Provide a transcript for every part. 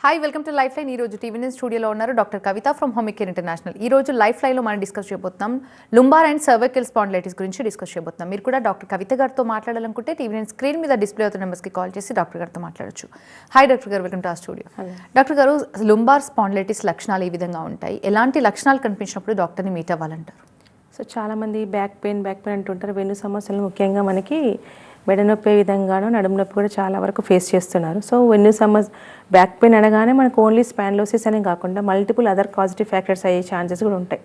Hi welcome to life line. ఈ రోజు TV nine స్టూడియోలో ఉన్నారు డాక్టర్ కవిత ఫ్రమ్ హోమికేర్ ఇంటర్నేషనల్. ఈ రోజు లైఫ్ లైన్లో మనం డిస్కస్ చేయబోతున్నాం లుంబార్ అండ్ సర్వైకల్ స్పాండిలైటిస్ గురించి డిస్కస్ చేయబోతున్నాం. మీరు కూడా డాక్టర్ కవిత గారితో మాట్లాడాలనుకుంటే టీవీ నైన్ స్క్రీన్ మీద డిస్ప్లే అవుతున్న నెంబర్స్కి కాల్ చేసి డాక్టర్ గారితో మాట్లాడచ్చు. హాయ్ డాక్టర్ గారు, వెల్కమ్ టు ఆ స్టూడియో. డాక్టర్ గారు, లుంబార్ స్పాండిలైటిస్ లక్షణాలు ఈ విధంగా ఉంటాయి. ఎలాంటి లక్షణాలు కనిపించినప్పుడు డాక్టర్ని మీట్ అవ్వాలంటారు? సో చాలామంది బ్యాక్ పెయిన్ అంటుంటారు. వెన్ను సమస్యలు ముఖ్యంగా మనకి మెడ నొప్పి విధంగాను నడుము నొప్పి కూడా చాలా వరకు ఫేస్ చేస్తున్నారు. సో వెన్ను బ్యాక్ పెయిన్ అనగానే మనకు ఓన్లీ స్పాండిలోసిస్ అనే కాకుండా మల్టిపుల్ అదర్ కాజిటివ్ ఫ్యాక్టర్స్ అయ్యే ఛాన్సెస్ కూడా ఉంటాయి.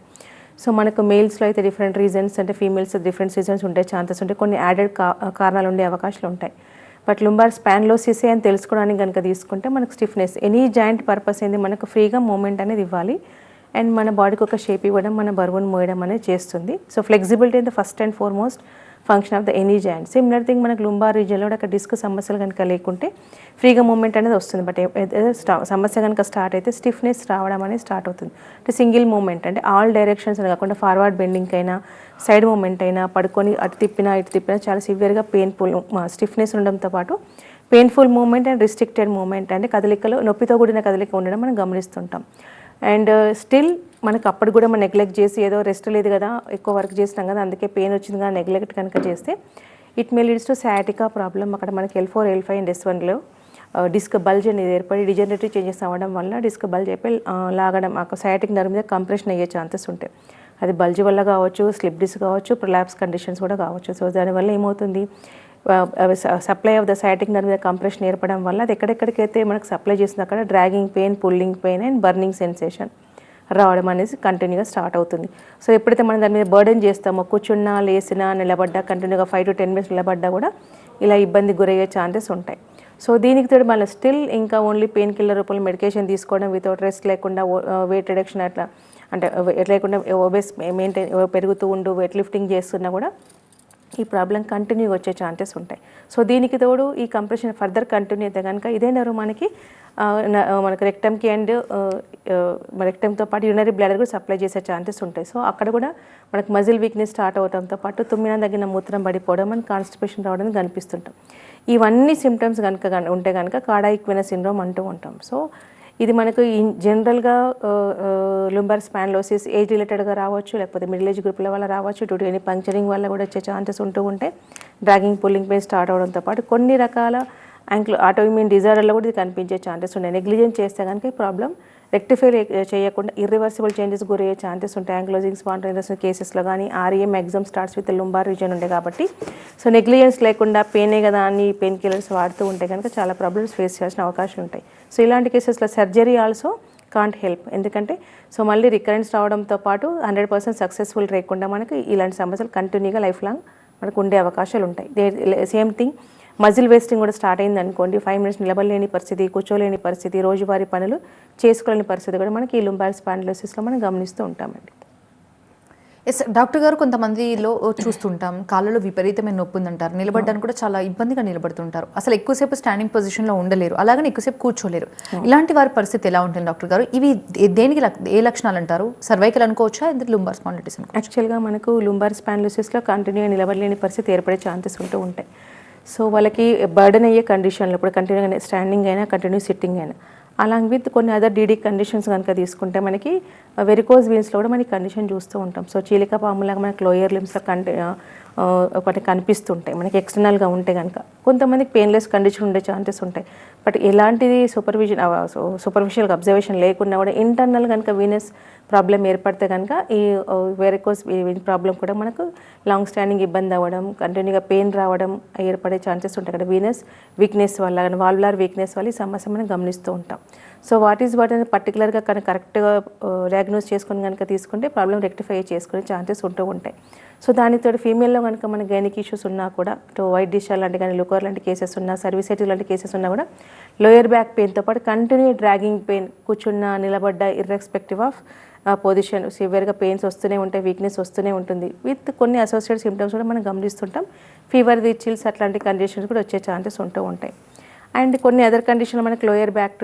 సో మనకు మేల్స్లో అయితే డిఫరెంట్ రీజన్స్, అంటే ఫీమేల్స్ డిఫరెంట్ రీజన్స్ ఉండే ఛాన్సెస్ ఉంటాయి. కొన్ని యాడెడ్ కారణాలు ఉండే అవకాశాలు ఉంటాయి. బట్ లుంబార్ స్పాండిలోసిస్ అని తెలుసుకోవడానికి కనుక తీసుకుంటే మనకు స్టిఫ్నెస్, ఎనీ జాయింట్ పర్పస్ ఏంది, మనకు ఫ్రీగా మూమెంట్ అనేది ఇవ్వాలి అండ్ మన బాడీకి ఒక షేప్ ఇవ్వడం, మన బరువును మోయడం అనేది చేస్తుంది. So flexibility in the first and foremost function of the any joint. Similar thing మనకు లుంబార్ రీజియన్లో అక్కడ డిస్క్ సమస్యలు కనుక లేకుంటే ఫ్రీగా మూమెంట్ అనేది వస్తుంది. బట్ సమస్య కనుక స్టార్ట్ అయితే స్టిఫ్నెస్ రావడం అనేది స్టార్ట్ అవుతుంది. అంటే సింగిల్ మూమెంట్, అంటే ఆల్ డైరెక్షన్స్ అని కాకుండా ఫార్వర్డ్ బెండింగ్ అయినా సైడ్ మూమెంట్ అయినా పడుకొని అటు తిప్పినా ఇటు తిప్పినా చాలా సివియర్గా పెయిన్ఫుల్ స్టిఫ్నెస్ ఉండడంతో పాటు painful movement and restricted movement, అంటే కదలికలో నొప్పితో కూడిన కదలిక ఉండడం మనం గమనిస్తుంటాం. అండ్ స్టిల్ మనకు అప్పుడు కూడా మనం నెగ్లెక్ట్ చేసి ఏదో రెస్ట్ లేదు కదా, ఎక్కువ వర్క్ చేసినాం కదా అందుకే పెయిన్ వచ్చింది కదా నెగ్లెక్ట్ కనుక చేస్తే it may leads to sciatica problem. అక్కడ మనకి L4, L5 and S1లో disc bulge అనేది ఏర్పడి డిజనరేటివ్ చేంజెస్ అవ్వడం వల్ల డిస్క్ బల్జ్ అయిపోయి లాగడం, ఆ సయాటిక్ నర్వ్ మీద కంప్రెషన్ అయ్యే ఛాన్సెస్ ఉంటాయి. అది బల్జ్ వల్ల కావచ్చు, స్లిప్ డిస్క్ కావచ్చు, ప్రొలాప్స్ కండిషన్స్ కూడా కావచ్చు. సో దానివల్ల ఏమవుతుంది, supply of the sciatic nerve మీద కంప్రెషన్ ఏర్పడడం వల్ల అది ఎక్కడెక్కడికైతే మనకు సప్లై చేస్తుంది అక్కడ dragging pain, pulling pain and burning sensation రావడం అనేది కంటిన్యూగా స్టార్ట్ అవుతుంది. సో ఎప్పుడైతే మనం దాని మీద బర్డెన్ చేస్తామో, కూర్చున్నా లేసినా నిలబడ్డా కంటిన్యూగా 5 to 10 minutes నిలబడ్డా కూడా ఇలా ఇబ్బంది గురయ్యే ఛాన్సెస్ ఉంటాయి. సో దీనికి తోడు మళ్ళీ స్టిల్ ఇంకా ఓన్లీ పెయిన్ కిల్లర్ రూపంలో మెడికేషన్ తీసుకోవడం వితౌట్ రెస్ట్ లేకుండా వెయిట్ రిడక్షన్ అట్లా అంటే లేకుండా ఒబేస్ మెయింటైన్ పెరుగుతూ ఉండు వెయిట్ లిఫ్టింగ్ చేస్తున్నా కూడా ఈ ప్రాబ్లం కంటిన్యూగా వచ్చే ఛాన్సెస్ ఉంటాయి. సో దీనికి తోడు ఈ కంప్రెషన్ ఫర్దర్ కంటిన్యూ అయితే కనుక ఇదే నర్వ్ మనకు రెక్టమ్కి అండ్ రెక్టమ్తో పాటు యూరినరీ బ్లాడర్ కూడా సప్లై చేసే ఛాన్సెస్ ఉంటాయి. సో అక్కడ కూడా మనకు మజిల్ వీక్నెస్ స్టార్ట్ అవడంతో పాటు తుమ్మిన తగిన మూత్రం పడిపోవడం అండ్ కాన్స్టిపేషన్ రావడం కనిపిస్తుంటాం. ఇవన్నీ సిమ్టమ్స్ కనుక ఉంటే కనుక కార్డియాక్ వెనస్ సిండ్రోమ్ అంటూ ఉంటాం. సో ఇది మనకు జనరల్గా లుంబార్ స్పాండిలోసిస్ ఏజ్ రిలేటెడ్గా రావచ్చు, లేకపోతే మిడిల్ ఏజ్ గ్రూప్ల వల్ల రావచ్చు, టు ఎనీ పంక్చరింగ్ వల్ల కూడా వచ్చే ఛాన్సెస్ ఉంటూ ఉంటాయి. డ్రాగింగ్ పుల్లింగ్ పెయిన్ స్టార్ట్ అవడంతో పాటు కొన్ని రకాల ఆటోఇమ్యూన్ డిజార్డర్లో కూడా ఇది కనిపించే ఛాన్సెస్ ఉన్నాయి. నెగ్లిజెన్స్ చేస్తే కనుక ఈ ప్రాబ్లం రెక్టిఫై చేయకుండా ఇర్రివర్సిబుల్ చేంజెస్ గురయ్యే ఛాన్సెస్ ఉంటాయి. యాంక్లోజింగ్ స్పాంటేనియస్ కేసెస్లో కానీ REM exam starts with lumbar region ఉండే కాబట్టి సో నెగ్లిజెన్స్ లేకుండా పెయినే కదా అని పెయిన్ కిల్లర్స్ వాడుతూ ఉంటే కనుక చాలా ప్రాబ్లమ్స్ ఫేస్ చేయాల్సిన అవకాశాలు ఉంటాయి. సో ఇలాంటి కేసెస్లో సర్జరీ ఆల్సో కాంట్ హెల్ప్. ఎందుకంటే సో మళ్ళీ రికరెన్స్ రావడంతో పాటు 100% సక్సెస్ఫుల్ లేకుండా మనకి ఇలాంటి సమస్యలు కంటిన్యూగా లైఫ్ లాంగ్ మనకు ఉండే అవకాశాలు ఉంటాయి. సేమ్ థింగ్ మజిల్ వేస్టింగ్ కూడా స్టార్ట్ అయింది అనుకోండి, 5 minutes నిలబడలేని పరిస్థితి, కూర్చోలేని పరిస్థితి, రోజువారీ పనులు చేసుకోలేని పరిస్థితి కూడా మనకి ఈ లుంబార్ స్పాండిలోసిస్లో మనం గమనిస్తూ ఉంటామండి. ఎస్ డాక్టర్ గారు, కొంతమందిలో చూస్తుంటాం కాళ్ళలో విపరీతమైన నొప్పి ఉందంటారు, నిలబడడానికి కూడా చాలా ఇబ్బందిగా నిలబడుతుంటారు, అసలు ఎక్కువసేపు స్టాండింగ్ పొజిషన్లో ఉండలేరు, అలాగని ఎక్కువసేపు కూర్చోలేరు. ఇలాంటి వారి పరిస్థితి ఎలా ఉంటుంది డాక్టర్ గారు? ఇవి దేనికి ఏ లక్షణాలు అంటారు? సర్వైకల్ అనుకోవచ్చా, లుంబార్ స్పాండిలైటిస్ అనుకోవచ్చు? యాక్చువల్గా మనకు లుంబార్ స్పాండిలోసిస్లో కంటిన్యూగా నిలబడలేని పరిస్థితి ఏర్పడే ఛాన్సెస్ ఉంటూ ఉంటాయి. సో వాళ్ళకి బర్డెన్ అయ్యే కండిషన్లో ఇప్పుడు కంటిన్యూగా స్టాండింగ్ అయినా కంటిన్యూ సిట్టింగ్ అయినా అలాంగ్ విత్ కొన్ని అదర్ DD కండిషన్స్ కనుక తీసుకుంటే మనకి వెరికోజ్ వీన్స్లో కూడా మనకి కండిషన్ చూస్తూ ఉంటాం. సో చీలిక పాములాగా మనకి లోయర్ లిమ్స్లో ఒకటి కనిపిస్తుంటాయి మనకి ఎక్స్టర్నల్గా ఉంటే కనుక. కొంతమందికి పెయిన్లెస్ కండిషన్ ఉండే ఛాన్సెస్ ఉంటాయి. బట్ ఎలాంటిది సూపర్ఫిషియల్ అబ్జర్వేషన్ లేకుండా కూడా ఇంటర్నల్ కనుక వీనస్ ప్రాబ్లం ఏర్పడితే కనుక ఈ వెరికోస్ ప్రాబ్లం కూడా మనకు లాంగ్ స్టాండింగ్ ఇబ్బంది అవ్వడం, కంటిన్యూగా పెయిన్ రావడం ఏర్పడే ఛాన్సెస్ ఉంటాయి. కదా వీనస్ వీక్నెస్ వల్ల కానీ వాల్వులార్ వీక్నెస్ వల్ల ఈ సమస్య మనం గమనిస్తూ ఉంటాం. సో వాట్ అనేది పర్టికులర్గా కనుక కరెక్ట్గా డయాగ్నోస్ చేసుకొని కనుక తీసుకుంటే ప్రాబ్లం రెక్టిఫై చేసుకునే ఛాన్సెస్ ఉంటూ ఉంటాయి. సో దానితో ఫీమేల్లో కనుక మన గైనిక్ ఇష్యూస్ ఉన్నా కూడా, వైట్ డిశ్చార్జ్ లాంటి కానీ లుకోర్ లాంటి కేసెస్ ఉన్నా, సర్వీసైటిస్ లాంటి కేసెస్ ఉన్నా కూడా లోయర్ బ్యాక్ పెయిన్తో పాటు కంటిన్యూ డ్రాగింగ్ పెయిన్, కూర్చున్న నిలబడ్డ ఇర్రెస్పెక్టివ్ ఆఫ్ పొజిషన్ సివియర్గా పెయిన్స్ వస్తూనే ఉంటాయి, వీక్నెస్ వస్తూనే ఉంటుంది. విత్ కొన్ని అసోసియేటెడ్ సిమ్టమ్స్ కూడా మనం గమనిస్తుంటాం. ఫీవర్ విత్ చిల్స్ అట్లాంటి కండిషన్స్ కూడా వచ్చే ఛాన్సెస్ ఉంటూ ఉంటాయి. అండ్ కొన్ని అదర్ కండిషన్లో మనకి లోయర్ బ్యాక్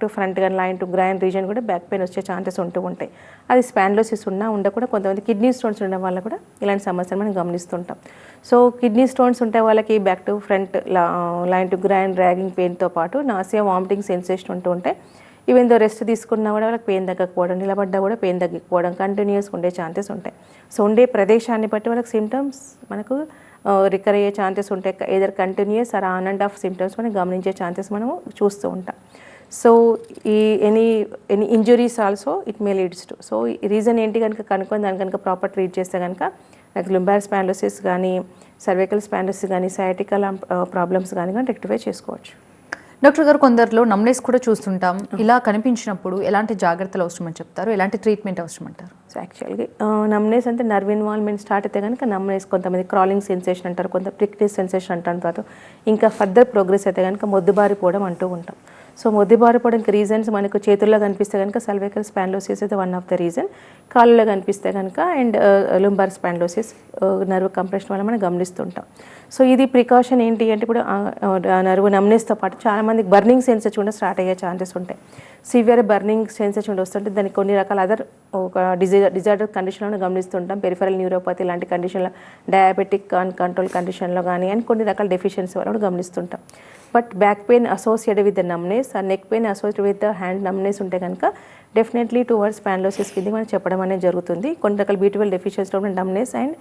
టు ఫ్రంట్ కానీ లైన్ టు గ్రాండ్ రీజన్ కూడా బ్యాక్ పెయిన్ వచ్చే ఛాన్సెస్ ఉంటూ ఉంటాయి. అది స్పాండ్లోసిస్ ఉన్నా ఉండకుండా కొంతమంది కిడ్నీ స్టోన్స్ ఉండడం వల్ల కూడా ఇలాంటి సమస్యలు మనం గమనిస్తుంటాం. సో కిడ్నీ స్టోన్స్ ఉంటే వాళ్ళకి back to front line to groin radiating పెయిన్తో పాటు నాసియా వామిటింగ్ సెన్సేషన్ ఉంటూ ఉంటాయి. ఈవెన్ దో రెస్ట్ తీసుకున్నా కూడా వాళ్ళకి పెయిన్ తగ్గకపోవడం, నిలబడ్డా కూడా పెయిన్ తగ్గకపోవడం, కంటిన్యూస్గా ఉండే ఛాన్సెస్ ఉంటాయి. సో ఉండే ప్రదేశాన్ని బట్టి వాళ్ళకి సిమ్టమ్స్ మనకు రికర్ అయ్యే ఛాన్సెస్ ఉంటాయి. Either continuous or on and off symptoms మనం గమనించే ఛాన్సెస్ మనము చూస్తూ ఉంటాం. సో ఈ any injuries also it may leads to. So ఈ రీజన్ ఏంటి కనుక కనుక్కొని దాని కనుక ప్రాపర్ ట్రీట్ చేస్తే కనుక నాకు లుంబార్ స్పాండోసిస్ కానీ సర్వైకల్ స్పాండోసిస్ కానీ సయాటికల్ ప్రాబ్లమ్స్ కానీ రెక్టిఫై చేసుకోవచ్చు. డాక్టర్ గారు, కొందరిలో నమ్నెస్ కూడా చూస్తుంటాం. ఇలా కనిపించినప్పుడు ఎలాంటి జాగ్రత్తలు అవసరమని చెప్తారు, ఎలాంటి ట్రీట్మెంట్ అవసరం అంటారు? సో యాక్చువల్గా నమ్నెస్ అంటే నర్వ్ ఇన్వాల్వ్మెంట్ స్టార్ట్ అయితే కనుక నమ్నెస్, కొంతమంది క్రాలింగ్ సెన్సేషన్ అంటారు, కొంత ప్రిక్నెస్ సెన్సేషన్ అంటారు. తర్వాత ఇంకా ఫర్దర్ ప్రోగ్రెస్ అయితే కనుక మొద్దుబారిపోవడం అంటూ ఉంటాం. సో మొద్దుబారిపోవడానికి రీజన్స్ మనకు చేతుల్లో కనిపిస్తే కనుక సర్వైకల్ స్పాండోసిస్ అయితే వన్ ఆఫ్ ద రీజన్. కాళ్ళలో కనిపిస్తే కనుక and lumbar spondylosis nerve compression వల్ల మనం గమనిస్తుంటాం. సో ఇది ప్రికాషన్ ఏంటి అంటే ఇప్పుడు నర్వ్ నమ్నెస్తో పాటు చాలామందికి బర్నింగ్ సెన్సేషన్ కూడా స్టార్ట్ అయ్యే ఛాన్సెస్ ఉంటాయి. సివియర్ బర్నింగ్ సెన్సేషన్ వస్తుంటే దానికి కొన్ని రకాల అదర్ ఒక డిజార్డర్ కండిషన్లో గమనిస్తుంటాం. పెరిఫరల్ న్యూరోపతి లాంటి కండిషన్లో, డయాబెటిక్ కంట్రోల్ కండిషన్లో కానీ అండ్ కొన్ని రకాల డెఫిషియన్సీ వల్ల కూడా గమనిస్తుంటాం. But back pain associated with the numbness, ఆ neck pain associated with the hand numbness ఉంటే కనుక డెఫినెట్లీ టువర్డ్స్ స్పాండోసిస్ కింద మనం చెప్పడం అనేది జరుగుతుంది. కొన్ని రకాల B12 డెఫిషియన్సీలో కూడా నమ్నెస్ అండ్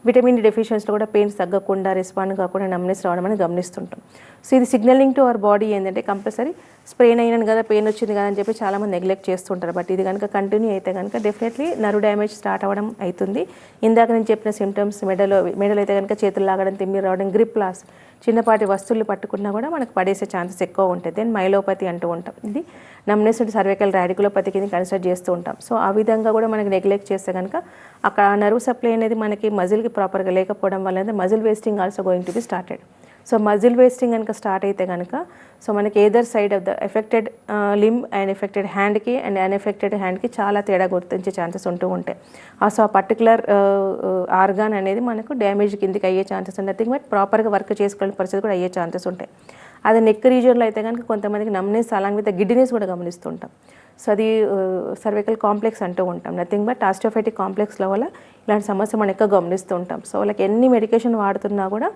విటమిన్ డి డెఫిషియన్సీలో కూడా పెయిన్స్ తగ్గకుండా రెస్పాండ్ కాకుండా నమ్నెస్ రావడం అనేది గమనిస్తుంటాం. సో ఇది సిగ్నలింగ్ టు అవర్ బాడీ ఏంటంటే కంపల్సరీ స్ప్రెయిన్ అయినాను కదా, పెయిన్ వచ్చింది కదా అని చెప్పి చాలామంది నెగ్లెక్ట్ చేస్తుంటారు. బట్ ఇది కనుక కంటిన్యూ అయితే కనుక డెఫినెట్లీ నర్వ్ డ్యామేజ్ స్టార్ట్ అవ్వడం అవుతుంది. ఇందాక నేను చెప్పిన సిమ్టమ్స్ మెడలో అయితే కనుక చేతులు లాగడం, తిమ్మిరి రావడం, గ్రిప్ లాస్, చిన్నపాటి వస్తువులు పట్టుకున్నా కూడా మనకు పడేసే ఛాన్సెస్ ఎక్కువ ఉంటాయి. దెన్ మైలోపతి అంటూ ఉంటాం. ఇది నమ్నెస్ అంటే సర్వైకల్ రాడికులోపతి కింద కన్సిడర్ చేస్తూ ఉంటాం. సో ఆ విధంగా కూడా మనకి నెగ్లెక్ట్ చేస్తే కనుక అక్కడ నర్వ్ సప్లై అనేది మనకి మజిల్కి ప్రాపర్గా లేకపోవడం వల్ల muscle wasting also going to B started. So muscle wasting కనుక స్టార్ట్ అయితే కనుక సో మనకి either side of the affected limb and affected హ్యాండ్కి అండ్ అన్ఎఫెక్టెడ్ హ్యాండ్కి చాలా తేడా గుర్తించే ఛాన్సెస్ ఉంటూ ఉంటాయి. సో ఆ పర్టికులర్ ఆర్గాన్ అనేది మనకు డ్యామేజ్ కిందకి అయ్యే ఛాన్సెస్ ఉంటాయి. నథింగ్ బట్ ప్రాపర్గా వర్క్ చేసుకోవాలని పరిస్థితి కూడా అయ్యే ఛాన్సెస్ ఉంటాయి. అదే నెక్ రీజియన్లో అయితే కనుక కొంతమందికి నమ్నెస్ అలాంగ్ విత్ గిడ్డినెస్ కూడా గమనిస్తుంటాం. సో అది సర్వైకల్ కాంప్లెక్స్ అంటూ ఉంటాం. నథింగ్ బట్ ఆస్టియోఫైటిక్ కాంప్లెక్స్లో వల్ల ఇలాంటి సమస్య మనం ఎక్కువ గమనిస్తూ ఉంటాం. సో వాళ్ళకి ఎన్ని మెడికేషన్ వాడుతున్నా కూడా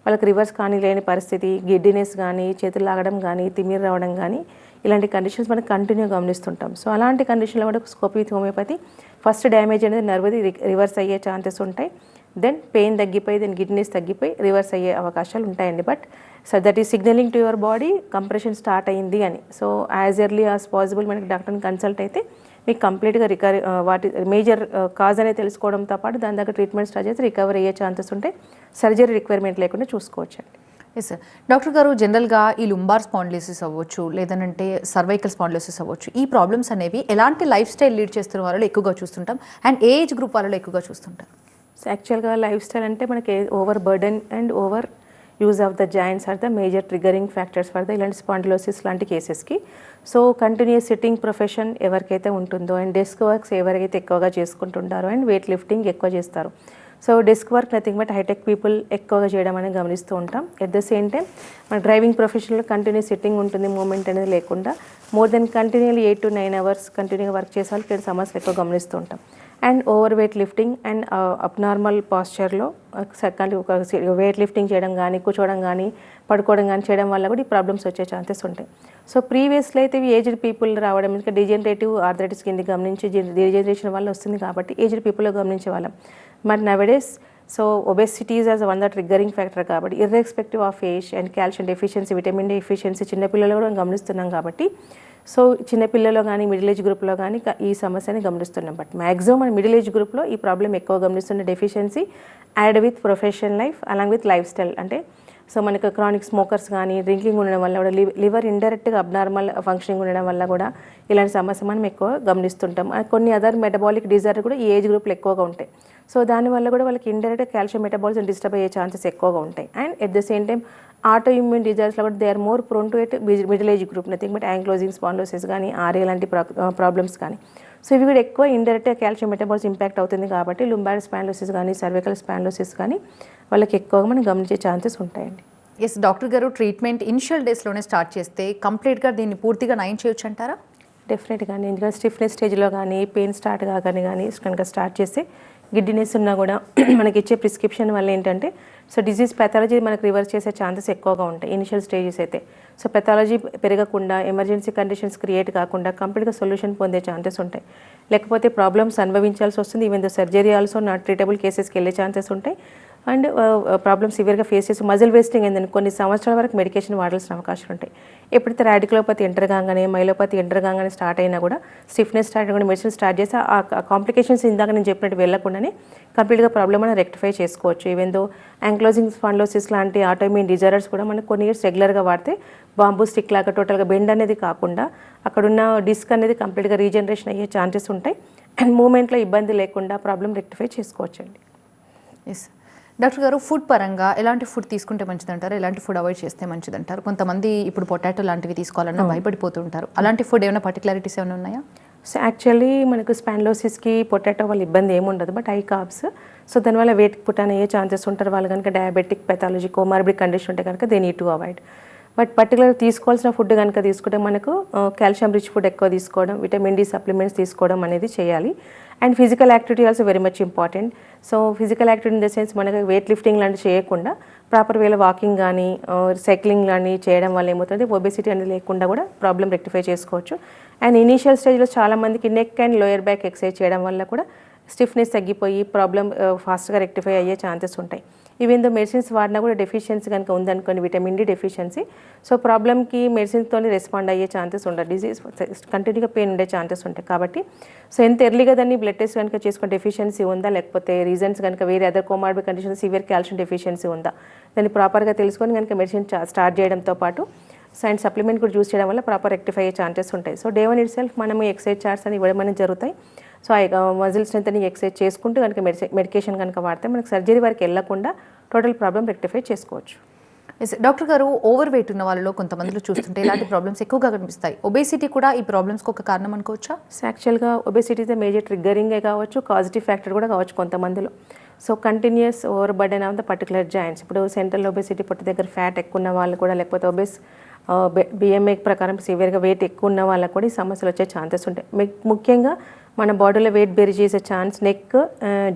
వాళ్ళకి రివర్స్ కానీ లేని పరిస్థితి, గిడ్డినెస్ కానీ, చేతులు లాగడం కానీ, తిమ్మిరి రావడం కానీ ఇలాంటి కండిషన్స్ మనం కంటిన్యూ గమనిస్తుంటాం. సో అలాంటి కండిషన్లో కూడా scope with homeopathy first damage అనేది నర్వ్ది రివర్స్ అయ్యే ఛాన్సెస్ ఉంటాయి. దెన్ పెయిన్ తగ్గిపోయి దెన్ గిడ్నెస్ తగ్గిపోయి రివర్స్ అయ్యే అవకాశాలు ఉంటాయండి. But so that is signalling to your body compression start అయింది అని. So as early as possible మనకి డాక్టర్ని కన్సల్ట్ అయితే మీకు కంప్లీట్గా వాటి మేజర్ కాజ్ అనేది తెలుసుకోవడంతో పాటు దాని దగ్గర ట్రీట్మెంట్ స్టార్ట్ చేసి రికవర్ అయ్యే ఛాన్సెస్ ఉంటాయి. సర్జరీ రిక్వైర్మెంట్ లేకుండా చూసుకోవచ్చండి. Yes sir. డాక్టర్ గారు, జనరల్గా ఈ లుంబార్ స్పాండిలోసిస్ అవ్వచ్చు, లేదంటే సర్వైకల్ స్పాండిలోసిస్ అవ్వచ్చు, ఈ ప్రాబ్లమ్స్ అనేవి ఎలాంటి లైఫ్ స్టైల్ లీడ్ చేస్తున్న వాళ్ళలో ఎక్కువగా చూస్తుంటాం అండ్ ఏజ్ గ్రూప్ వాళ్ళలో ఎక్కువగా చూస్తుంటాం? సో యాక్చువల్గా లైఫ్ స్టైల్ అంటే మనకి overburden and overuse of the joints are the major triggering factors for the ఇలాంటి స్పాండిలోసిస్ లాంటి కేసెస్కి. సో కంటిన్యూస్ సిట్టింగ్ ప్రొఫెషన్ ఎవరికైతే ఉంటుందో అండ్ డెస్క్ వర్క్స్ ఎవరైతే ఎక్కువగా చేసుకుంటుంటారో అండ్ వెయిట్ లిఫ్టింగ్ ఎక్కువ చేస్తారు. So desk work nothing but hitech people ఎక్కువగా చేయడం అనేది గమనిస్తూ ఉంటాం. ఎట్ ద సేమ్ టైం మన డ్రైవింగ్ ప్రొఫెషన్లో కంటిన్యూస్ సిట్టింగ్ ఉంటుంది, మూమెంట్ అనేది లేకుండా more than continuously 8 to 9 hours కంటిన్యూగా వర్క్ చేసే వాళ్ళకి ఇలాంటి సమస్యలు ఎక్కువ గమనిస్తూ ఉంటాం. And over weight lifting and abnormal పాస్చర్లో వెయిట్ లిఫ్టింగ్ చేయడం కానీ, కూర్చోవడం కానీ, పడుకోవడం కానీ చేయడం వల్ల కూడా ఈ ప్రాబ్లమ్స్ వచ్చే ఛాన్సెస్ ఉంటాయి. సో ప్రీవియస్లో అయితే ఇవి ఏజ్డ్ పీపుల్ రావడం, ఇంకా డిజనరేటివ్ ఆర్థరైటిస్ కింద గమనించి డిజనరేషన్ వల్ల వస్తుంది కాబట్టి ఏజ్డ్ పీపుల్లో గమనించే వాళ్ళం. But nowadays so obesity is as one the triggering factor కాబట్టి irrespective of age and calcium deficiency, vitamin D deficiency చిన్నపిల్లలు కూడా గమనిస్తున్నాం కాబట్టి సో చిన్నపిల్లలు కానీ మిడిల్ ఏజ్ గ్రూప్లో కానీ ఈ సమస్యని గమనిస్తున్నాం. బట్ మ్యాక్సిమం మన మిడిల్ ఏజ్ గ్రూప్లో ఈ ప్రాబ్లం ఎక్కువ గమనిస్తున్న deficiency add with professional life along with life style. అంటే సో మనకు క్రానిక్ స్మోకర్స్ కానీ డ్రింకింగ్ ఉండడం వల్ల కూడా లివర్ ఇండైరెక్ట్గా అబ్నార్మల్ ఫంక్షనింగ్ ఉండడం వల్ల కూడా ఇలాంటి సమస్య మనం ఎక్కువ గమనిస్తుంటాం. కొన్ని అదర్ మెటబాలిక్ డిజార్డర్ కూడా ఈ ఏజ్ గ్రూప్లో ఎక్కువగా ఉంటాయి. సో దానివల్ల కూడా వాళ్ళకి ఇండైరెక్ట్గా కాల్షియం మెటబాలిజం డిస్టర్బ్ అయ్యే ఛాన్సెస్ ఎక్కువగా ఉంటాయి. And at the same time auto immune డిజార్డ్స్లో కూడా they are more prone to it middle age group. Nothing but ankylosing spondylosis కానీ ఆర్ఏ లాంటి ప్రాబ్లమ్స్ కానీ. సో ఇవి కూడా ఎక్కువ ఇండైరెక్ట్గా కాల్షియం మెటబాలిజం ఇంపాక్ట్ అవుతుంది కాబట్టి లుంబార్ స్పాండిలోసిస్ కానీ సర్వైకల్ స్పాండిలోసిస్ కానీ వాళ్ళకి ఎక్కువగా మనం గమనించే ఛాన్సెస్ ఉంటాయండి. ఎస్ డాక్టర్ గారు, ట్రీట్మెంట్ ఇనిషియల్ డేస్లోనే స్టార్ట్ చేస్తే కంప్లీట్గా దీన్ని పూర్తిగా నయం చేయొచ్చు అంటారా? డెఫినెట్గా ఎందుకంటే స్టిఫ్నెస్ స్టేజ్లో కానీ పెయిన్ స్టార్ట్ కాగానే కానీ కనుక స్టార్ట్ చేస్తే గిడ్డినెస్ ఉన్నా కూడా మనకి ఇచ్చే ప్రిస్క్రిప్షన్ వల్ల ఏంటంటే సో డిజీజ్ పెథాలజీ మనకు రివర్స్ చేసే ఛాన్సెస్ ఎక్కువగా ఉంటాయి ఇనిషియల్ స్టేజెస్ అయితే. సో పెథాలజీ పెరగకుండా ఎమర్జెన్సీ కండిషన్స్ క్రియేట్ కాకుండా కంప్లీట్గా సొల్యూషన్ పొందే ఛాన్సెస్ ఉంటాయి. లేకపోతే ప్రాబ్లమ్స్ అనుభవించాల్సి వస్తుంది. Even though surgery also not treatable కేసెస్కి వెళ్ళే ఛాన్సెస్ ఉంటాయి. అండ్ ప్రాబ్లమ్ సివియర్గా ఫేస్ చేసి మజిల్ వేస్టింగ్ అయిందని కొన్ని సంవత్సరాల వరకు మెడికేషన్ వాడాల్సిన అవకాశాలు ఉంటాయి. ఎప్పుడైతే రాడికులోపతి ఎంటర్ కాగానే మైలోపతి ఎంటర్ కాగానే స్టార్ట్ అయినా కూడా స్టిఫ్నెస్ స్టార్ట్ అయినా మెడిసిన్ స్టార్ట్ చేసి ఆ కాంప్లికేషన్స్ ఇందాక నేను చెప్పినట్టు వెళ్ళకుండానే కంప్లీట్గా ప్రాబ్లమ్ మనం రెక్టిఫై చేసుకోవచ్చు. ఈవెన్ దో యాంక్లోజింగ్ స్పాండిలోసిస్ లాంటి ఆటోఇమ్యూన్ డిజార్డర్స్ కూడా మనకు కొన్ని ఇయర్స్ రెగ్యులర్గా వాడితే బాంబూ స్టిక్ లాగా టోటల్గా బెండ్ అనేది కాకుండా అక్కడున్న డిస్క్ అనేది కంప్లీట్గా రీజనరేషన్ అయ్యే ఛాన్సెస్ ఉంటాయి. అండ్ మూమెంట్లో ఇబ్బంది లేకుండా ప్రాబ్లం రెక్టిఫై చేసుకోవచ్చండి. ఎస్ డాక్టర్ గారు, ఫుడ్ పరంగా ఎలాంటి ఫుడ్ తీసుకుంటే మంచిదంటారు, ఎలాంటి ఫుడ్ అవాయిడ్ చేస్తే మంచిదంటారు? కొంతమంది ఇప్పుడు పొటాటో లాంటివి తీసుకోవాలన్నా భయపడిపోతుంటారు. అలాంటి ఫుడ్ ఏమైనా పర్టికులారిటీస్ ఏమైనా ఉన్నాయా? సో యాక్చువల్లీ మనకు స్పాండిలోసిస్కి పొటాటో వల్ల ఇబ్బంది ఏముండదు, బట్ హై కార్బ్స్. సో దానివల్ల వెయిట్ పుట్టాన్ అయ్యే ఛాన్సెస్ ఉంటారు. వాళ్ళు కనుక డయాబెటిక్ పెథాలజీ కోమార్బిడ్ కండిషన్ ఉంటే కనుక they need to avoid. But particular తీసుకోవాల్సిన ఫుడ్ కనుక తీసుకుంటే మనకు కాల్షియం రిచ్ ఫుడ్ ఎక్కువ తీసుకోవడం, విటమిన్ డి సప్లిమెంట్స్ తీసుకోవడం అనేది చేయాలి. And physical activity also very much important. So physical activity in the sense మనకు వెయిట్ లిఫ్టింగ్ లాంటివి చేయకుండా ప్రాపర్ వేలో వాకింగ్ కానీ సైక్లింగ్ కానీ చేయడం వల్ల ఏమవుతుంది ఒబెసిటీ అనేది లేకుండా కూడా ప్రాబ్లం రెక్టిఫై చేసుకోవచ్చు. అండ్ ఇనీషియల్ స్టేజ్లో చాలామందికి neck and lower back exercise చేయడం వల్ల కూడా స్టిఫ్నెస్ తగ్గిపోయి ప్రాబ్లం ఫాస్ట్గా రెక్టిఫై అయ్యే ఛాన్సెస్ ఉంటాయి. ఈవెన్ దో మెడిసిన్స్ వాడినా కూడా డెఫిషియన్సీ కనుక ఉందనుకోండి, విటమిన్ డి డెఫిషియన్సీ, సో ప్రాబ్లమ్కి మెడిసిన్స్తో రెస్పాండ్ అయ్యే ఛాన్సెస్ ఉండదు. డిజీజ్ కంటిన్యూగా పెయిన్ ఉండే ఛాన్సెస్ ఉంటాయి. కాబట్టి సో ఎంత ఎర్లీగా దాన్ని బ్లడ్ టెస్ట్ కనుక చేసుకుని డెఫిషియన్సీ ఉందా, లేకపోతే రీజన్స్ కనుక వేరే other comorbid condition severe calcium deficiency ఉందా, దాన్ని ప్రాపర్గా తెలుసుకొని కనుక మెడిసిన్ స్టార్ట్ చేయడంతో పాటు అండ్ సప్లిమెంట్ కూడా యూస్ చేయడం వల్ల ప్రాపర్ రెక్టిఫై అయ్యే ఛాన్సెస్ ఉంటాయి. So day one it self మనము ఎక్సర్సైజ్ చార్ట్స్ అని ఇవ్వడం అనేది జరుగుతాయి. సో మజిల్ స్ట్రెంత్ ఎక్సర్సైజ్ చేసుకుంటూ కనుక మెడికేషన్ కనుక వాడితే మనకు సర్జరీ వరకు వెళ్ళకుండా టోటల్ ప్రాబ్లం రెక్టిఫై చేసుకోవచ్చు. డాక్టర్ గారు, ఓవర్ వెయిట్ ఉన్న వాళ్ళలో కొంతమందిలో చూస్తుంటే ఇలాంటి ప్రాబ్లమ్స్ ఎక్కువగా కనిపిస్తాయి. ఒబేసిటీ కూడా ఈ ప్రాబ్లమ్స్కి ఒక కారణం అనుకోవచ్చా? సో యాక్చువల్గా ఒబేసిటీ అయితే మేజర్ ట్రిగ్గరింగే కావచ్చు, కాజిటివ్ ఫ్యాక్టర్ కూడా కావచ్చు కొంతమందిలో. So continuous over burden of the particular joints, ఇప్పుడు సెంట్రల్ ఒబేసిటీ పొట్ట దగ్గర ఫ్యాట్ ఎక్కువ ఉన్న వాళ్ళు కూడా, లేకపోతే బిఎంఐ ప్రకారం సివియర్గా వెయిట్ ఎక్కువ ఉన్న వాళ్ళకు కూడా ఈ సమస్యలు వచ్చే ఛాన్సెస్ ఉంటాయి. ముఖ్యంగా మన బాడీలో వెయిట్ బేర్ చేసే ఛాన్స్ నెక్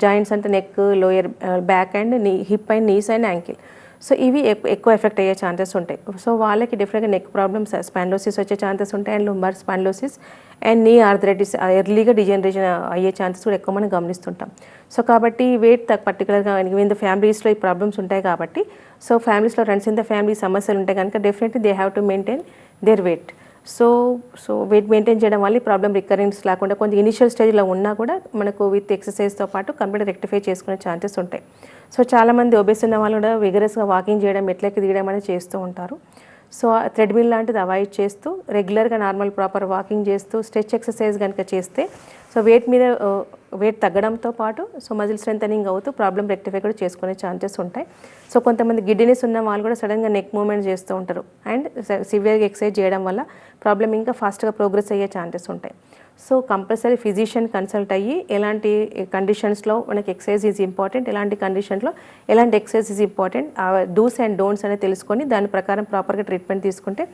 జాయింట్స్ అంటే neck, lower back and hip and knees and ankle. So ఇవి ఎక్కువ ఎఫెక్ట్ అయ్యే ఛాన్సెస్ ఉంటాయి. సో వాళ్ళకి డెఫినెట్గా నెక్ ప్రాబ్లమ్స్ స్పాండిలోసిస్ వచ్చే ఛాన్సెస్ ఉంటాయి. And lumbar spondylosis and knee arthritis ఎర్లీగా డిజనరేషన్ అయ్యే ఛాన్సెస్ కూడా ఎక్కువ మనం గమనిస్తుంటాం. సో కాబట్టి వెయిట్ పర్టికులర్గా విన్ ద ఫ్యామిలీస్లో ఈ ప్రాబ్లమ్స్ ఉంటాయి కాబట్టి, సో ఫ్యామిలీస్లో రన్స్ ఇన్ ద ఫ్యామిలీ సమస్యలు ఉంటాయి కనుక definitely they have to maintain their weight. So weight maintain చేయడం వల్ల ఈ ప్రాబ్లం రికరెన్స్ లేకుండా కొంచెం ఇనిషియల్ స్టేజ్లో ఉన్నా కూడా మనకు విత్ ఎక్సర్సైజ్తో పాటు కంప్లీట్ రెక్టిఫై చేసుకునే ఛాన్సెస్ ఉంటాయి. సో చాలామంది ఒబేస్ ఉన్న వాళ్ళు కూడా విగరస్గా వాకింగ్ చేయడం, మెట్లెక్కి దిగడం అనేది చేస్తూ ఉంటారు. సో థ్రెడ్మిల్ లాంటిది అవాయిడ్ చేస్తూ రెగ్యులర్గా నార్మల్ ప్రాపర్ వాకింగ్ చేస్తూ స్ట్రెచ్ ఎక్సర్సైజ్ కనుక చేస్తే సో వెయిట్ తగ్గడంతో పాటు సో మజిల్ స్ట్రెంథనింగ్ అవుతూ ప్రాబ్లం రెక్టిఫై కూడా చేసుకునే ఛాన్సెస్ ఉంటాయి. సో కొంతమంది గిడ్డినెస్ ఉన్న వాళ్ళు కూడా సడన్గా నెక్ మూవ్మెంట్ చేస్తూ ఉంటారు. అండ్ సివియర్గా ఎక్సర్సైజ్ చేయడం వల్ల ప్రాబ్లం ఇంకా ఫాస్ట్గా ప్రోగ్రెస్ అయ్యే ఛాన్సెస్ ఉంటాయి. సో కంపల్సరీ ఫిజిషియన్ కన్సల్ట్ అయ్యి ఎలాంటి కండిషన్స్లో మనకి ఎక్సర్సైజ్ ఈజ్ ఇంపార్టెంట్, ఎలాంటి కండిషన్లో ఎలాంటి exercise is important, dos and don'ts అనేది తెలుసుకొని దాని ప్రకారం ప్రాపర్గా ట్రీట్మెంట్ తీసుకుంటే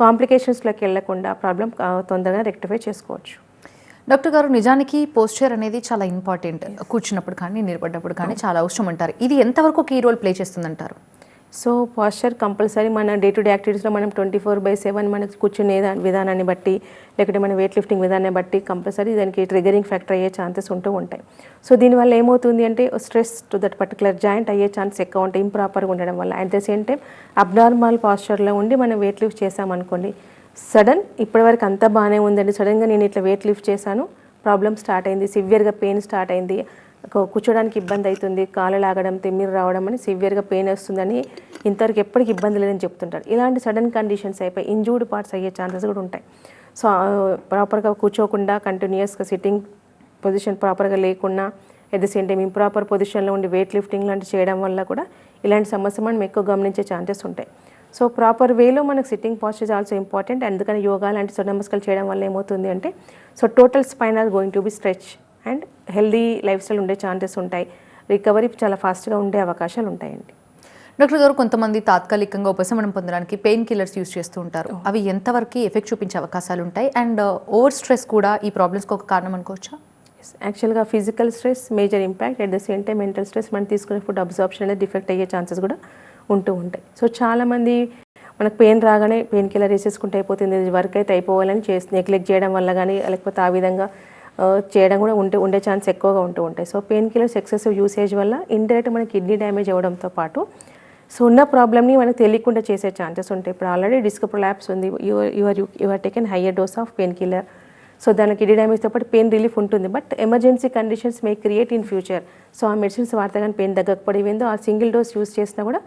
కాంప్లికేషన్స్లోకి వెళ్లకుండా ప్రాబ్లం తొందరగా రెక్టిఫై చేసుకోవచ్చు. డాక్టర్ గారు, నిజానికి పోస్చర్ అనేది చాలా ఇంపార్టెంట్. కూర్చున్నప్పుడు కానీ నిలబడ్డప్పుడు కానీ చాలా అవసరం అంటారు. ఇది ఎంతవరకు కీ రోల్ ప్లే చేస్తుందంటారు? సో పోస్చర్ కంపల్సరీ మన డే టు డే యాక్టివిటీస్లో మనం 24/7 మనకు కూర్చునే విధానాన్ని బట్టి, లేకపోతే మన వెయిట్ లిఫ్టింగ్ విధానాన్ని బట్టి కంపల్సరీ దానికి ట్రిగరింగ్ ఫ్యాక్టర్ అయ్యే ఛాన్సెస్ ఉంటూ ఉంటాయి. సో దీనివల్ల ఏమవుతుంది అంటే stress to that particular joint అయ్యే ఛాన్స్ ఎక్కువ ఉంటాయి ఇంప్రాపర్గా ఉండడం వల్ల. At the same time abnormal పోస్చర్లో ఉండి మనం వెయిట్ లిఫ్ట్ చేసామనుకోండి, ఇప్పటివరకు అంతా బాగానే ఉందండి, సడన్గా నేను ఇట్లా వెయిట్ లిఫ్ట్ చేశాను, ప్రాబ్లం స్టార్ట్ అయింది, సివియర్గా పెయిన్ స్టార్ట్ అయింది, కూర్చోడానికి ఇబ్బంది అవుతుంది, కాళ్ళు లాగడం, తిమ్మిరి రావడం అని సివియర్గా పెయిన్ వస్తుందని ఇంతవరకు ఎప్పటికి ఇబ్బంది లేదని చెప్తుంటారు. ఇలాంటి సడన్ కండిషన్స్ అయిపోయి ఇంజూర్డ్ పార్ట్స్ అయ్యే ఛాన్సెస్ కూడా ఉంటాయి. సో ప్రాపర్గా కూర్చోకుండా కంటిన్యూస్గా సిట్టింగ్ పొజిషన్ ప్రాపర్గా లేకుండా at the same time improper పొజిషన్లో ఉండి వెయిట్ లిఫ్టింగ్ లాంటివి చేయడం వల్ల కూడా ఇలాంటి సమస్య మనం ఎక్కువ గమనించే ఛాన్సెస్ ఉంటాయి. సో ప్రాపర్ వేలో మనకు సిట్టింగ్ పాస్చర్ ఆల్సో ఇంపార్టెంట్. అందుకని యోగా లాంటి సూర్య నమస్కారాలు చేయడం వల్ల ఏమవుతుంది అంటే so total spine are going to be stretch and healthy lifestyle ఉండే ఛాన్సెస్ ఉంటాయి. రికవరీ చాలా ఫాస్ట్గా ఉండే అవకాశాలు ఉంటాయండి. డాక్టర్ గారు, కొంతమంది తాత్కాలికంగా ఉపశమనం పొందడానికి పెయిన్ కిల్లర్స్ యూస్ చేస్తూ ఉంటారు. అవి ఎంతవరకు ఎఫెక్ట్ చూపించే అవకాశాలు ఉంటాయి? అండ్ ఓవర్ స్ట్రెస్ కూడా ఈ ప్రాబ్లమ్స్కి ఒక కారణం అనుకోవచ్చా? యాక్చువల్గా physical stress major impact, at the same time mental stress, మనం తీసుకునే ఫుడ్ అబ్జార్ప్షన్ అనేది డిఫెక్ట్ అయ్యే ఛాన్సెస్ కూడా ఉంటూ ఉంటాయి. సో చాలామంది మనకు పెయిన్ రాగానే పెయిన్ కిల్లర్ వేసేసుకుంటే అయిపోతుంది, వర్క్ అయితే అయిపోవాలని నెగ్లెక్ట్ చేయడం వల్ల కానీ లేకపోతే ఆ విధంగా చేయడం కూడా ఉండే ఛాన్స్ ఎక్కువగా ఉంటూ ఉంటాయి. So pain killers excessive usage వల్ల ఇండైరెక్ట్ మన కిడ్నీ డ్యామేజ్ అవ్వడంతో పాటు సో ఉన్న ప్రాబ్లమ్ని మనకు తెలియకుండా చేసే ఛాన్సెస్ ఉంటాయి. ఇప్పుడు ఆల్రెడీ డిస్క్ ప్రొలాప్స్ ఉంది, your taken higher dose of pain killer, so దానికి కిడ్నీ డ్యామేజ్తో పాటు పెయిన్ రిలీఫ్ ఉంటుంది. But emergency conditions May create in future. So ఆ మెడిసిన్స్ వాడితే కానీ పెయిన్ తగ్గకపోవడం ఏందో ఆ సింగిల్ డోస్ యూస్ చేసినా కూడా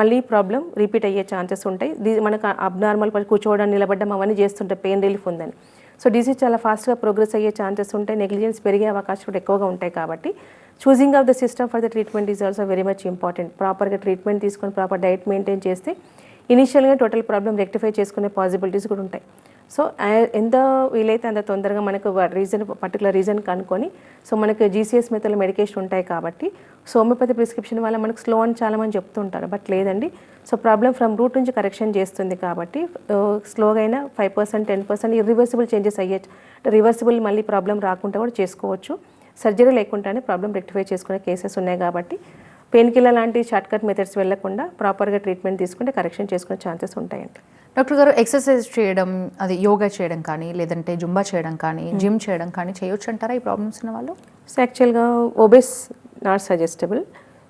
మళ్ళీ ప్రాబ్లం రిపీట్ అయ్యే ఛాన్సెస్ ఉంటాయి. మనకు అబ్నార్మల్ కూర్చోవడం, నిలబడడం అవన్నీ చేస్తుంటాయి పెయిన్ రిలీఫ్ ఉందని. సో డిసీజ్ చాలా ఫాస్ట్గా ప్రోగ్రెస్ అయ్యే ఛాన్సెస్ ఉంటాయి, నెగ్లిజెన్స్ పెరిగే అవకాశం కూడా ఎక్కువగా ఉంటాయి. కాబట్టి choosing of the system for the treatment is also very much important. ప్రాపర్గా ట్రీట్మెంట్ తీసుకొని ప్రాపర్ డైట్ మెయింటైన్ చేస్తే ఇనిషియల్గా టోటల్ ప్రాబ్లం రెక్టిఫై చేసుకునే పాసిబిలిటీస్ కూడా ఉంటాయి. సో ఎంత వీలైతే అంత తొందరగా మనకు పర్టికులర్ రీజన్ కనుక్కొని, సో మనకు జీసీఎస్ మెథడ్లో మెడికేషన్ ఉంటాయి కాబట్టి సో హోమియోపతి ప్రిస్క్రిప్షన్ వల్ల మనకు స్లో అని చాలామంది చెప్తూ ఉంటారు. బట్ లేదండి, సో ప్రాబ్లం ఫ్రమ్ రూట్ నుంచి కరెక్షన్ చేస్తుంది కాబట్టి స్లోగా అయినా 5% 10% ఇర్రివర్సిబుల్ చేంజెస్ అయ్యే, రివర్సిబుల్ మళ్ళీ ప్రాబ్లం రాకుండా కూడా చేసుకోవచ్చు. సర్జరీ లేకుండానే ప్రాబ్లం రెక్టిఫై చేసుకునే కేసెస్ ఉన్నాయి కాబట్టి పెయిన్ కిల్లర్ లాంటి షార్ట్కట్ మెథడ్స్ వెళ్లకుండా ప్రాపర్గా ట్రీట్మెంట్ తీసుకుంటే కరెక్షన్ చేసుకునే ఛాన్సెస్ ఉంటాయండి. డాక్టర్ గారు, ఎక్సర్సైజ్ చేయడం, అది యోగా చేయడం కానీ లేదంటే జుంబా చేయడం కానీ జిమ్ చేయడం కానీ చేయొచ్చు అంటారా ఈ ప్రాబ్లమ్స్ ఉన్న వాళ్ళు? సో యాక్చువల్గా obese not suggestible.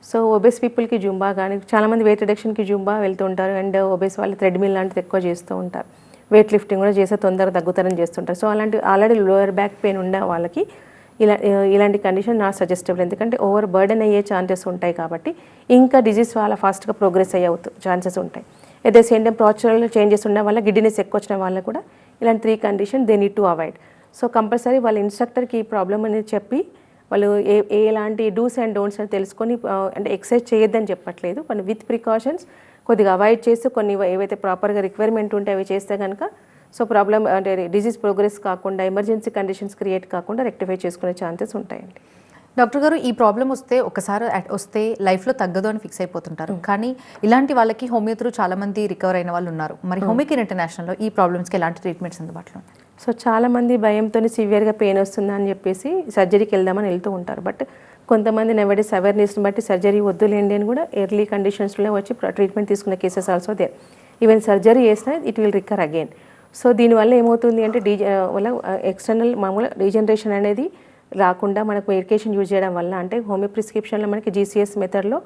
So obese పీపుల్కి జుంబా కానీ, చాలామంది వెయిట్ రిడక్షన్కి జుంబా వెళ్తూ ఉంటారు. అండ్ ఒబెస్ వాళ్ళు థ్రెడ్మిల్ లాంటిది ఎక్కువ చేస్తూ ఉంటారు. వెయిట్ లిఫ్టింగ్ కూడా చేస్తే తొందరగా తగ్గుతారని చేస్తుంటారు. సో అలాంటి ఆల్రెడీ లోయర్ బ్యాక్ పెయిన్ ఉన్న వాళ్ళకి ఇలాంటి కండిషన్ నాట్ సజెస్టబుల్. ఎందుకంటే ఓవర్ బర్డెన్ అయ్యే ఛాన్సెస్ ఉంటాయి కాబట్టి ఇంకా డిజీజ్ చాలా ఫాస్ట్గా ప్రోగ్రెస్ అయ్యే ఛాన్సెస్ ఉంటాయి. అదే సేమ్ టైం ప్రాచురల్ చేంజెస్ ఉన్న వల్ల గిడ్డినెస్ ఎక్కువ వచ్చిన వాళ్ళకి కూడా ఇలాంటి 3 condition they need to avoid. So compulsory వాళ్ళ ఇన్స్ట్రక్టర్కి ఈ ప్రాబ్లమ్ అనేది చెప్పి వాళ్ళు ఎలాంటి డూస్ అండ్ డోంట్స్ అని తెలుసుకొని, అంటే ఎక్సర్సైజ్ చేయొద్దని చెప్పట్లేదు, కొన్ని విత్ ప్రికాషన్స్ కొద్దిగా అవాయిడ్ చేస్తూ కొన్ని ఏవైతే ప్రాపర్గా రిక్వైర్మెంట్ ఉంటే అవి చేస్తే కనుక సో ప్రాబ్లం అంటే డిజీజ్ ప్రోగ్రెస్ కాకుండా ఎమర్జెన్సీ కండిషన్స్ క్రియేట్ కాకుండా రెక్టిఫై చేసుకునే ఛాన్సెస్ ఉంటాయండి. డాక్టర్ గారు, ఈ ప్రాబ్లం ఒకసారి వస్తే లైఫ్లో తగ్గదు అని ఫిక్స్ అయిపోతుంటారు. కానీ ఇలాంటి వాళ్ళకి హోమియో త్రూ చాలా మంది రికవర్ అయిన వాళ్ళు ఉన్నారు. మరి హోమియో కేర్ ఇంటర్నేషనల్లో ఈ ప్రాబ్లమ్స్కి ఎలాంటి ట్రీట్మెంట్స్ అందుబాటులో ఉన్నాయి? సో చాలామంది భయంతో సివియర్గా పెయిన్ వస్తుందని చెప్పేసి సర్జరీకి వెళ్దామని వెళ్తూ ఉంటారు. బట్ కొంతమంది నెవడేస్ అవేర్నెస్ని బట్టి సర్జరీ వద్దులేండి అని కూడా ఎర్లీ కండిషన్స్లో వచ్చి ట్రీట్మెంట్ తీసుకునే cases also there. Even surgery చేసినా it will recur again. So దీనివల్ల ఏమవుతుంది అంటే ఎక్స్టర్నల్ మామూలుగా రీజనరేషన్ అనేది రాకుండా మనకు మెడికేషన్ యూజ్ చేయడం వల్ల, అంటే హోమియో ప్రిస్క్రిప్షన్లో మనకి జీసీఎస్ మెథడ్లో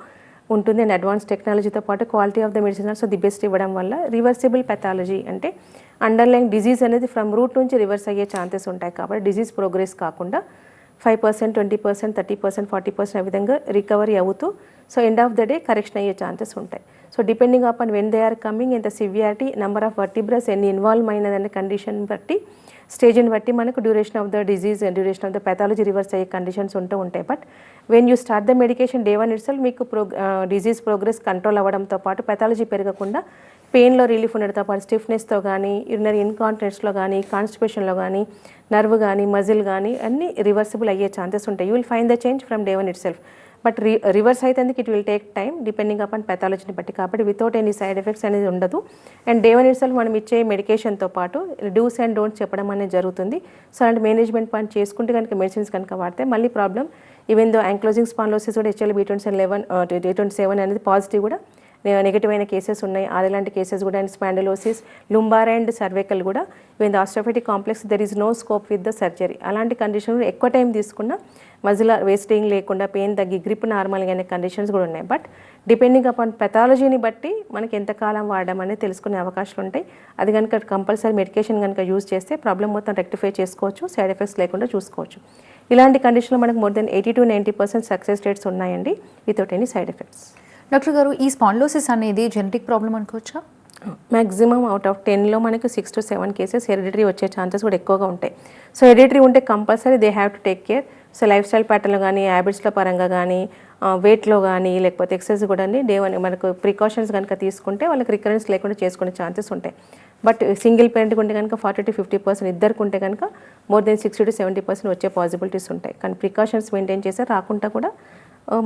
ఉంటుంది అండ్ అడ్వాన్స్ టెక్నాలజీతో పాటు quality of the medicine also the best ఇవ్వడం వల్ల రివర్సిబుల్ పెథాలజీ, అంటే అండర్లైన్ డిజీజ్ అనేది ఫ్రమ్ రూట్ నుంచి రివర్స్ అయ్యే ఛాన్సెస్ ఉంటాయి. కాబట్టి డిజీజ్ ప్రోగ్రెస్ కాకుండా 5%, 20%, 30%, 40% ఆ విధంగా రికవరీ అవుతూ so end of the day correction అయ్యే ఛాన్సెస్ ఉంటాయి. So depending upon when they are coming, ఎంత సివియారిటీ, నెంబర్ ఆఫ్ వర్టిబ్రస్ ఎన్ని ఇన్వాల్వ్ అయినదనే కండిషన్ బట్టి, స్టేజ్ని బట్టి మనకు duration of the disease and duration of the pathology reverse అయ్యే కండిషన్స్ ఉంటూ ఉంటాయి. But when you start the medication day 1 itself మీకు డిజీజ్ ప్రోగ్రెస్ కంట్రోల్ అవ్వడంతో పాటు పెథాలజీ పెరగకుండా పెయిన్లో రిలీఫ్ ఉండడంతో పాటు స్టిఫ్నెస్తో కానీ, యూరినరీ ఇన్కాంటినెన్స్లో కానీ, కాన్స్టిపేషన్లో కానీ, నర్వ్ కానీ, మజిల్ కానీ అన్నీ రివర్సిబుల్ అయ్యే ఛాన్సెస్ ఉంటాయి. You will find the change from day 1 itself. But reverse అయితే it will take time depending upon పెథాలజీని బట్టి. కాబట్టి వితౌట్ ఎనీ సైడ్ ఎఫెక్ట్స్ అనేది ఉండదు. అండ్ డే 1 ఇట్సెల్ఫ్ మనం ఇచ్చే మెడికేషన్తో పాటు డూస్ అండ్ డోంట్స్ చెప్పడం అనేది జరుగుతుంది. సో అలాంటి మేనేజ్మెంట్ పని చేసుకుంటే కనుక మెడిసిన్స్ కనుక వాడితే మళ్ళీ problem even though ankylosing spondylosis కూడా HLB27 అనేది పాజిటివ్ కూడా నెగిటివ్ అయిన కేసెస్ ఉన్నాయి. అలాంటి కేసెస్ కూడా and spondylosis, lumbar and cervical కూడా even the osteophytic complex there is no scope with the surgery. అలాంటి కండిషన్ ఎక్కువ టైం తీసుకున్న మజిల్ వేస్టింగ్ లేకుండా పెయిన్ తగ్గి గ్రిప్ నార్మల్గా అనే కండిషన్స్ కూడా ఉన్నాయి. బట్ డిపెండింగ్ అపాన్ పెథాలజీని బట్టి మనకి ఎంతకాలం వాడడం అనేది తెలుసుకునే అవకాశాలు ఉంటాయి. అది కనుక కంపల్సరీ మెడికేషన్ కనుక యూజ్ చేస్తే ప్రాబ్లం మొత్తం రెక్టిఫై చేసుకోవచ్చు, సైడ్ ఎఫెక్ట్స్ లేకుండా చూసుకోవచ్చు. ఇలాంటి కండిషన్లో మనకు more than 80 to 90% success rates ఉన్నాయండి without any side effects. Doctor గారు, ఈ స్పాండిలోసిస్ అనేది జెనెటిక్ ప్రాబ్లం అనుకోవచ్చా? మ్యాక్సిమం అవుట్ ఆఫ్ 10లో మనకు 6 to 7 కేసెస్ హెరిడిటరీ వచ్చే ఛాన్సెస్ కూడా ఎక్కువగా ఉంటాయి. సో హెరిడిటరీ ఉంటే compulsory they have to take care. So life style ప్యాటర్న్లో కానీ, హ్యాబిట్స్లో పరంగా కానీ, వెయిట్లో కానీ, లేకపోతే ఎక్సర్సైజ్ కూడా డే 1 మనకు ప్రికాషన్స్ కనుక తీసుకుంటే వాళ్ళకి రికరెన్స్ లేకుండా చేసుకునే ఛాన్సెస్ ఉంటాయి. బట్ సింగిల్ పేరెంట్కి ఉంటే కనుక 40 to 50%, ఇద్దరికి ఉంటే కనుక మోర్ దెన్ 60 to 70% వచ్చే పాసిబిలిటీస్ ఉంటాయి. కానీ ప్రికాషన్స్ మెయింటైన్ చేస్తే రాకుండా కూడా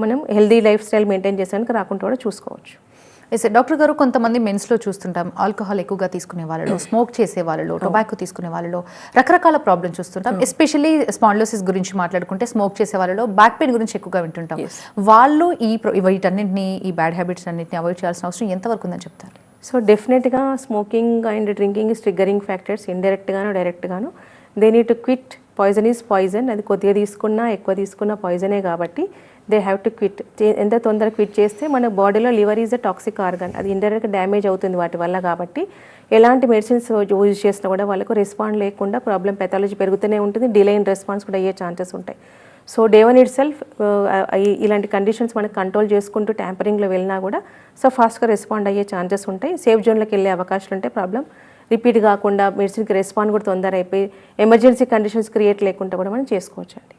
మనం హెల్దీ లైఫ్ స్టైల్ మెయింటైన్ చేసానికి రాకుండా కూడా చూసుకోవచ్చు. ఎస్ డాక్టర్ గారు, కొంతమంది మెన్స్లో చూస్తుంటాం ఆల్కహాల్ ఎక్కువగా తీసుకునే వాళ్ళలో, స్మోక్ చేసే వాళ్ళలో, టొబాకో తీసుకునే వాళ్ళలో రకరకాల ప్రాబ్లమ్స్ చూస్తుంటాం. ఎస్పెషల్లీ స్పాండిలోసిస్ గురించి మాట్లాడుకుంటే స్మోక్ చేసే వాళ్ళలో బ్యాక్ పెయిన్ గురించి ఎక్కువగా వింటుంటాం. వాళ్ళు వీటన్నింటినీ, ఈ బ్యాడ్ హ్యాబిట్స్ అన్నింటినీ అవాయిడ్ చేయాల్సిన అవసరం ఎంతవరకు ఉందని చెప్తారు? సో డెఫినెట్గా smoking and drinking is triggering factors, ఇండైరెక్ట్గాను డైరెక్ట్గాను. They need to quit. Poison is poison. అది కొద్దిగా తీసుకున్నా ఎక్కువ తీసుకున్నా పాయిజనే కాబట్టి దే హ్యావ్ టు క్విట్. ఎంత తొందరగా క్విట్ చేస్తే మన బాడీలో liver is a toxic organ, అది ఇండైరెక్ట్గా డ్యామేజ్ అవుతుంది వాటి వల్ల. కాబట్టి ఎలాంటి మెడిసిన్స్ యూజ్ చేసినా కూడా వాళ్ళకు రెస్పాండ్ లేకుండా ప్రాబ్లం పెథాలజీ పెరుగుతూనే ఉంటుంది, డిలే ఇన్ రెస్పాన్స్ కూడా అయ్యే ఛాన్సెస్ ఉంటాయి. So day one it self ఇలాంటి కండిషన్స్ మనకు కంట్రోల్ చేసుకుంటూ ట్యాంపరింగ్లో వెళ్ళినా కూడా సో ఫాస్ట్గా రెస్పాండ్ అయ్యే ఛాన్సెస్ ఉంటాయి. సేఫ్ జోన్లోకి వెళ్ళే అవకాశాలు ఉంటాయి. ప్రాబ్లం రిపీట్ కాకుండా మెడిసిన్కి రెస్పాండ్ కూడా తొందర అయిపోయి ఎమర్జెన్సీ కండిషన్స్ క్రియేట్ లేకుండా కూడా మనం చేసుకోవచ్చండి.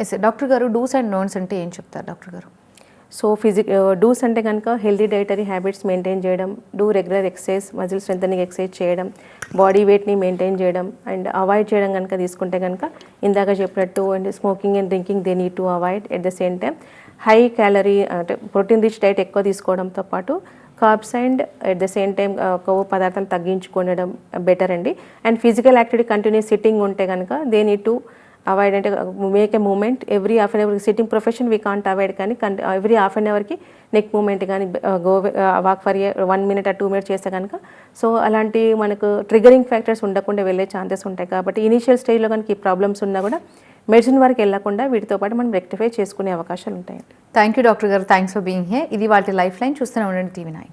ఎస్ డాక్టర్ గారు, డూస్ అండ్ నోన్స్ అంటే ఏం చెప్తారు డాక్టర్ గారు? సో డూస్ అంటే కనుక హెల్తీ డైటరీ హ్యాబిట్స్ మెయింటైన్ చేయడం, do regular exercise, muscle strengthening exercise చేయడం, బాడీ వెయిట్ని మెయింటైన్ చేయడం అండ్ అవాయిడ్ చేయడం కనుక తీసుకుంటే కనుక ఇందాక చెప్పినట్టు and smoking and drinking they need to avoid. At the same time high calorie అంటే ప్రోటీన్ రిచ్ డైట్ ఎక్కువ తీసుకోవడంతో పాటు carbs and at the same time కొవ్వు పదార్థాలు తగ్గించుకోవడం బెటర్ అండి. And physical activity continuous sitting ఉంటే కనుక దే నీడ్ టు అవాయిడ్. అంటే make a movement every half an hour. Sitting profession we can't avoid, కానీ ఎవ్రీ హాఫ్ అన్ అవర్కి neck movement కానీ walk for 1 minute or 2 minutes చేస్తే కనుక so అలాంటి మనకు ట్రిగరింగ్ ఫ్యాక్టర్స్ ఉండకుండా వెళ్ళే ఛాన్సెస్ ఉంటాయి. కాబట్టి ఇనీషియల్ స్టేజ్లో కనుక ఈ ప్రాబ్లమ్స్ ఉన్నా కూడా మెడిసిన్ వరకు వెళ్ళకుండా వీటితో పాటు మనం రెక్టిఫై చేసుకునే అవకాశాలు ఉంటాయండి. థ్యాంక్ యూ డాక్టర్ గారు, థ్యాంక్స్ ఫర్ బీయింగ్ హియర్. ఇది వాటి లైఫ్ లైన్. చూస్తూనే ఉండండి TV9.